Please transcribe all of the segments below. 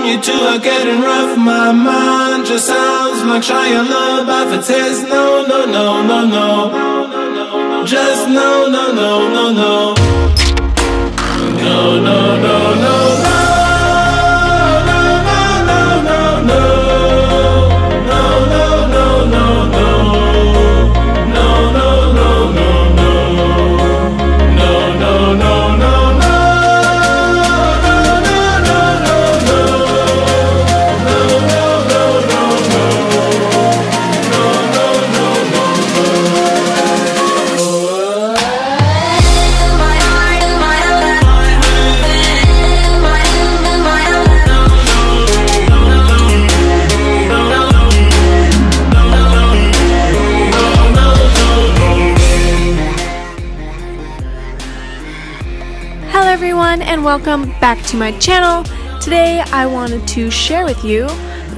you two are getting rough. My mind just sounds like Shia LaBeouf. It says no, no, no, no, no. Just no, no, no, no, no. No, no, no, no, no. And welcome back to my channel. Today I wanted to share with you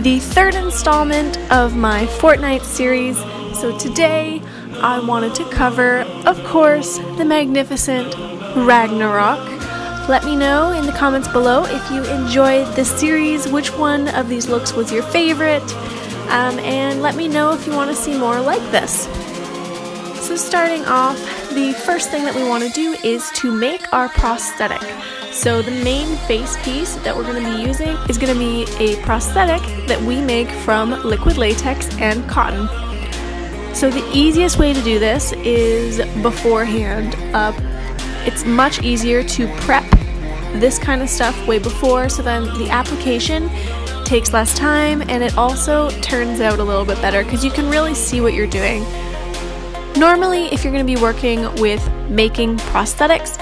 the third installment of my Fortnite series. So today I wanted to cover, of course, the magnificent Ragnarok. Let me know in the comments below if you enjoyed this series, which one of these looks was your favorite, and let me know if you want to see more like this. So starting off, the first thing that we want to do is to make our prosthetic. So the main face piece that we're going to be using is going to be a prosthetic that we make from liquid latex and cotton. So the easiest way to do this is beforehand. It's much easier to prep this kind of stuff way before, so then the application takes less time and it also turns out a little bit better because you can really see what you're doing. Normally, if you're going to be working with making prosthetics,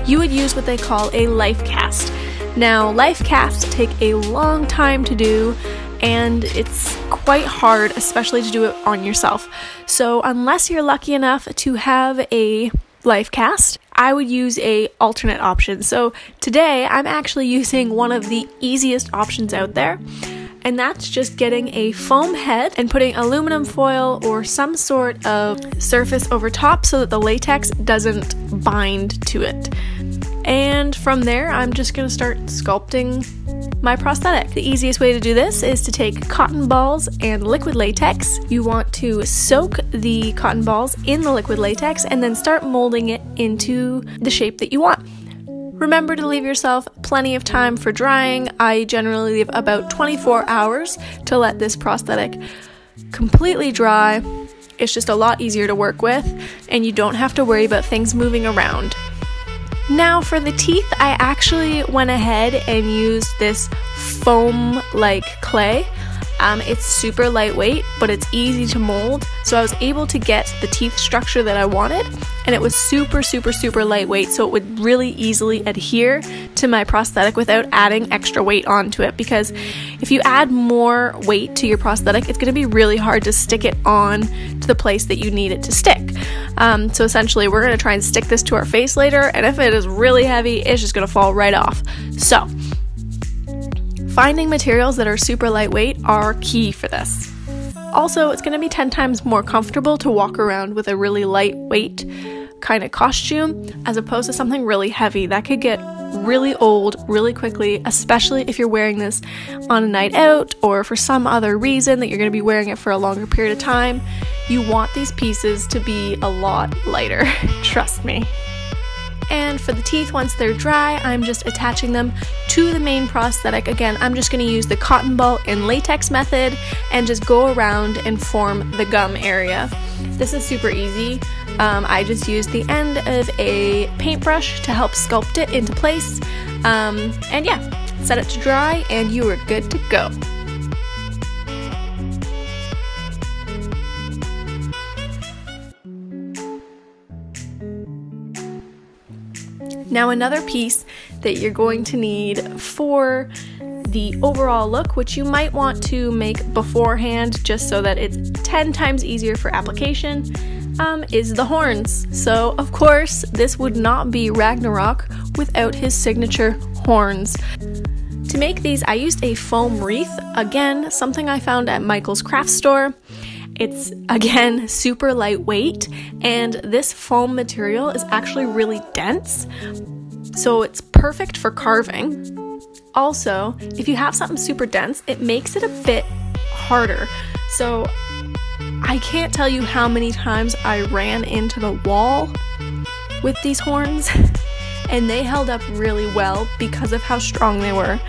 you would use what they call a life cast. Now, life casts take a long time to do, and it's quite hard, especially to do it on yourself. So unless you're lucky enough to have a life cast, I would use a alternate option. So today, I'm actually using one of the easiest options out there, and that's just getting a foam head and putting aluminum foil or some sort of surface over top so that the latex doesn't bind to it. And from there, I'm just going to start sculpting my prosthetic. The easiest way to do this is to take cotton balls and liquid latex. You want to soak the cotton balls in the liquid latex and then start molding it into the shape that you want. Remember to leave yourself plenty of time for drying. I generally leave about 24 hours to let this prosthetic completely dry. It's just a lot easier to work with, and you don't have to worry about things moving around. Now for the teeth, I actually went ahead and used this foam-like clay. It's super lightweight, but it's easy to mold, so I was able to get the teeth structure that I wanted, and it was super, super, super lightweight, so it would really easily adhere to my prosthetic without adding extra weight onto it, because if you add more weight to your prosthetic, it's going to be really hard to stick it on to the place that you need it to stick. So essentially, we're going to try and stick this to our face later, and if it is really heavy, it's just going to fall right off. So finding materials that are super lightweight are key for this. Also, it's going to be 10 times more comfortable to walk around with a really lightweight kind of costume as opposed to something really heavy. That could get really old really quickly, especially if you're wearing this on a night out or for some other reason that you're going to be wearing it for a longer period of time. You want these pieces to be a lot lighter, trust me. And for the teeth, once they're dry, I'm just attaching them to the main prosthetic. Again, I'm just going to use the cotton ball and latex method and just go around and form the gum area. This is super easy. I just used the end of a paintbrush to help sculpt it into place. And yeah, set it to dry and you are good to go. Now another piece that you're going to need for the overall look, which you might want to make beforehand just so that it's 10 times easier for application, is the horns. So of course this would not be Ragnarok without his signature horns. To make these, I used a foam wreath, again something I found at Michael's craft store. It's again super lightweight, and this foam material is actually really dense, so it's perfect for carving. Also, if you have something super dense, it makes it a bit harder. So I can't tell you how many times I ran into the wall with these horns, and they held up really well because of how strong they were.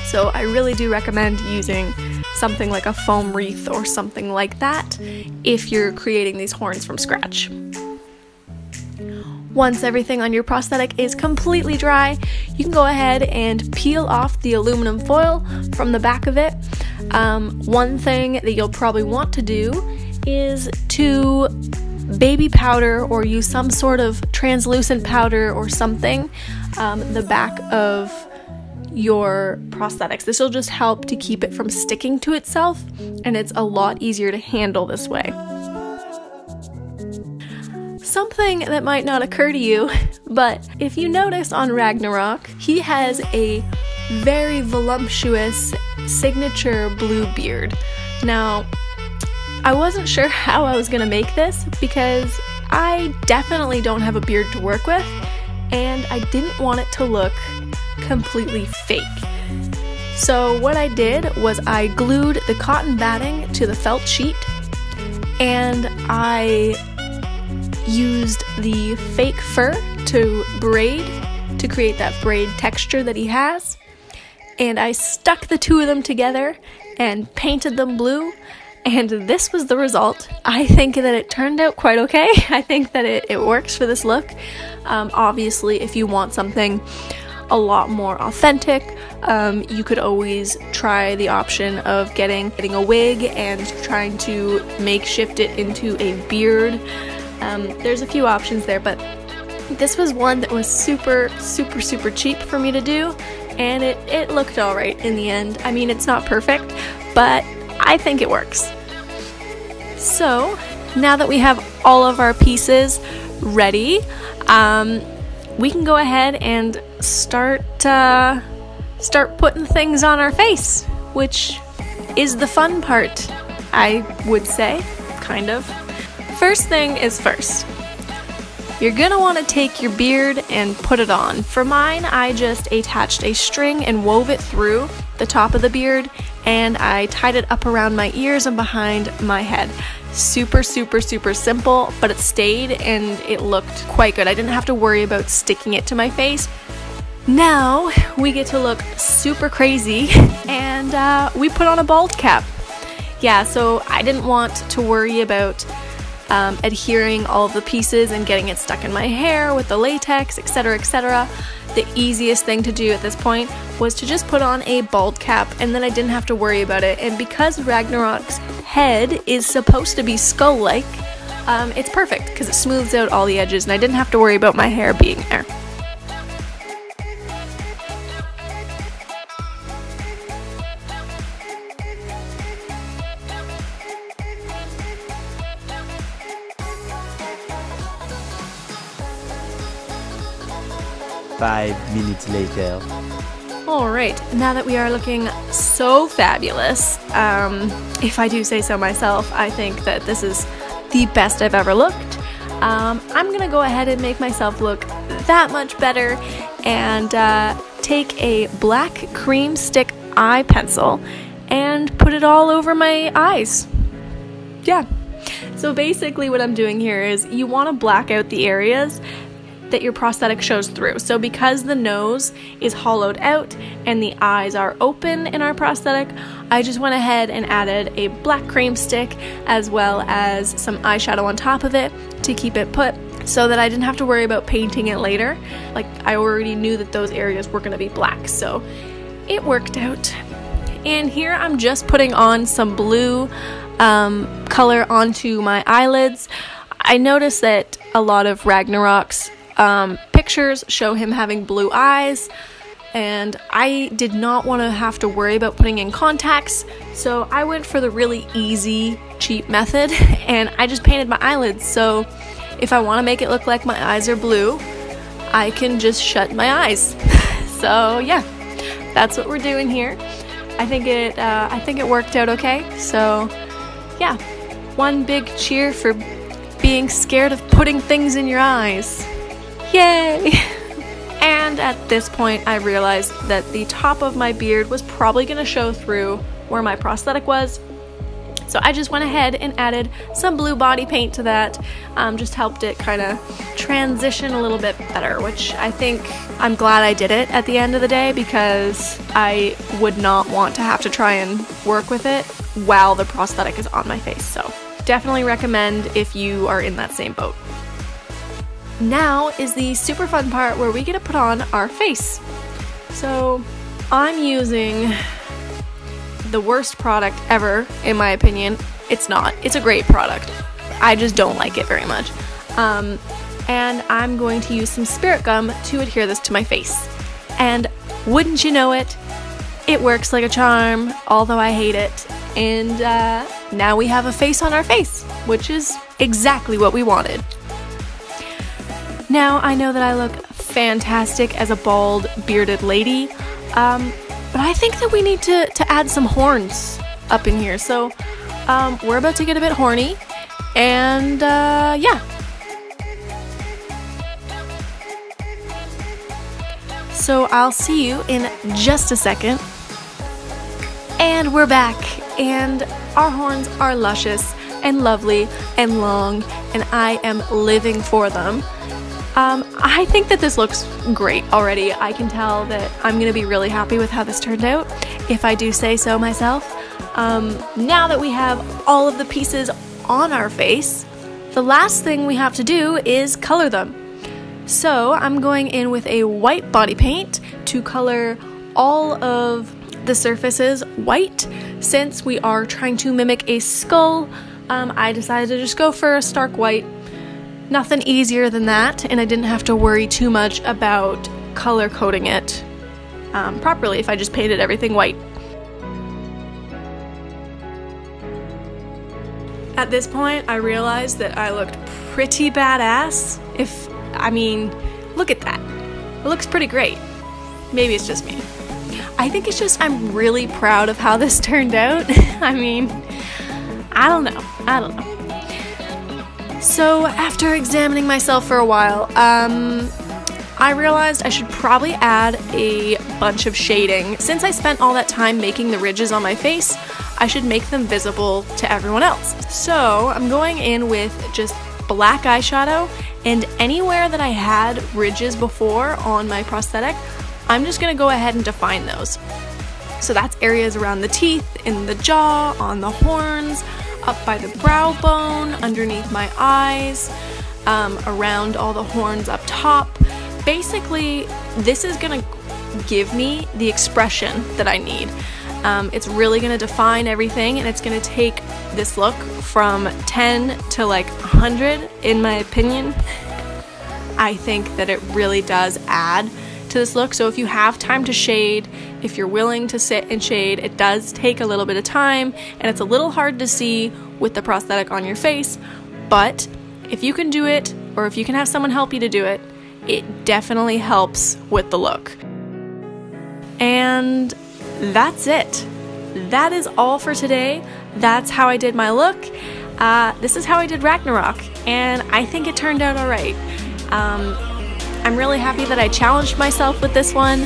So I really do recommend using something like a foam wreath or something like that if you're creating these horns from scratch. Once everything on your prosthetic is completely dry, you can go ahead and peel off the aluminum foil from the back of it. One thing that you'll probably want to do is to baby powder or use some sort of translucent powder or something the back of your prosthetics. This will just help to keep it from sticking to itself, and it's a lot easier to handle this way. Something that might not occur to you, but if you notice on Ragnarok, he has a very voluptuous signature blue beard. Now, I wasn't sure how I was gonna make this because I definitely don't have a beard to work with, and I didn't want it to look completely fake. So what I did was I glued the cotton batting to the felt sheet, and I used the fake fur to braid to create that braid texture that he has, and I stuck the two of them together and painted them blue, and this was the result. I think that it turned out quite okay. I think that it works for this look. Obviously, if you want something a lot more authentic, you could always try the option of getting a wig and trying to makeshift it into a beard. There's a few options there, but this was one that was super cheap for me to do, and it looked alright in the end. I mean, it's not perfect, but I think it works. So now that we have all of our pieces ready, we can go ahead and start putting things on our face, which is the fun part, I would say, kind of. First thing is first. You're gonna want to take your beard and put it on. For mine, I just attached a string and wove it through the top of the beard, and I tied it up around my ears and behind my head. Super simple, but it stayed and it looked quite good. I didn't have to worry about sticking it to my face. Now we get to look super crazy, and we put on a bald cap. Yeah, so I didn't want to worry about adhering all of the pieces and getting it stuck in my hair with the latex, etc, etc. The easiest thing to do at this point was to just put on a bald cap, and then I didn't have to worry about it. And because Ragnarok's head is supposed to be skull-like, it's perfect because it smooths out all the edges, and I didn't have to worry about my hair being there. Five minutes later. Alright, now that we are looking so fabulous, if I do say so myself, I think that this is the best I've ever looked. I'm gonna go ahead and make myself look that much better and take a black cream stick eye pencil and put it all over my eyes. Yeah. So basically what I'm doing here is you want to black out the areas that your prosthetic shows through. So because the nose is hollowed out and the eyes are open in our prosthetic, I just went ahead and added a black cream stick as well as some eyeshadow on top of it to keep it put so that I didn't have to worry about painting it later. Like, I already knew that those areas were going to be black, so it worked out. And here I'm just putting on some blue color onto my eyelids. I noticed that a lot of Ragnarok's pictures show him having blue eyes, and I did not want to have to worry about putting in contacts, so I went for the really easy, cheap method, and I just painted my eyelids. So if I want to make it look like my eyes are blue, I can just shut my eyes. So yeah, that's what we're doing here. I think it worked out okay. So yeah, one big cheer for being scared of putting things in your eyes. Yay! And at this point I realized that the top of my beard was probably going to show through where my prosthetic was. So I just went ahead and added some blue body paint to that, just helped it kind of transition a little bit better, which I'm glad I did it at the end of the day, because I would not want to have to try and work with it while the prosthetic is on my face. So definitely recommend if you are in that same boat. Now is the super fun part where we get to put on our face. So I'm using the worst product ever, in my opinion. It's not. It's a great product. I just don't like it very much. And I'm going to use some spirit gum to adhere this to my face. And wouldn't you know it, it works like a charm, although I hate it. And now we have a face on our face, which is exactly what we wanted. Now, I know that I look fantastic as a bald, bearded lady, but I think that we need to add some horns up in here. So we're about to get a bit horny, and yeah. So I'll see you in just a second. And we're back, and our horns are luscious and lovely and long, and I am living for them. I think that this looks great already. I can tell that I'm going to be really happy with how this turned out, if I do say so myself. Now that we have all of the pieces on our face, the last thing we have to do is color them. So I'm going in with a white body paint to color all of the surfaces white. Since we are trying to mimic a skull, I decided to just go for a stark white. Nothing easier than that, and I didn't have to worry too much about color coding it properly if I just painted everything white. At this point, I realized that I looked pretty badass. Look at that. It looks pretty great. Maybe it's just me. I think it's just I'm really proud of how this turned out. I don't know. So after examining myself for a while, I realized I should probably add a bunch of shading. Since I spent all that time making the ridges on my face, I should make them visible to everyone else. So I'm going in with just black eyeshadow, and anywhere that I had ridges before on my prosthetic, I'm just gonna go ahead and define those. So that's areas around the teeth, in the jaw, on the horns, up by the brow bone, underneath my eyes, around all the horns up top. Basically, this is gonna give me the expression that I need. It's really gonna define everything, and it's gonna take this look from 10 to like 100, in my opinion. I think that it really does add to this look. So if you have time to shade, if you're willing to sit and shade, it does take a little bit of time, and it's a little hard to see with the prosthetic on your face, but if you can do it, or if you can have someone help you to do it, it definitely helps with the look. And that's it. That is all for today. That's how I did my look. This is how I did Ragnarok, and I think it turned out alright. I'm really happy that I challenged myself with this one.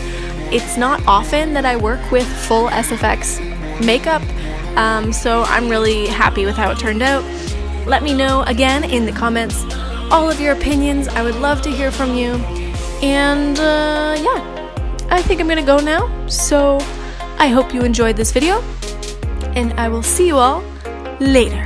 It's not often that I work with full SFX makeup, so I'm really happy with how it turned out. Let me know again in the comments all of your opinions. I would love to hear from you. And yeah, I think I'm gonna go now. So I hope you enjoyed this video, and I will see you all later.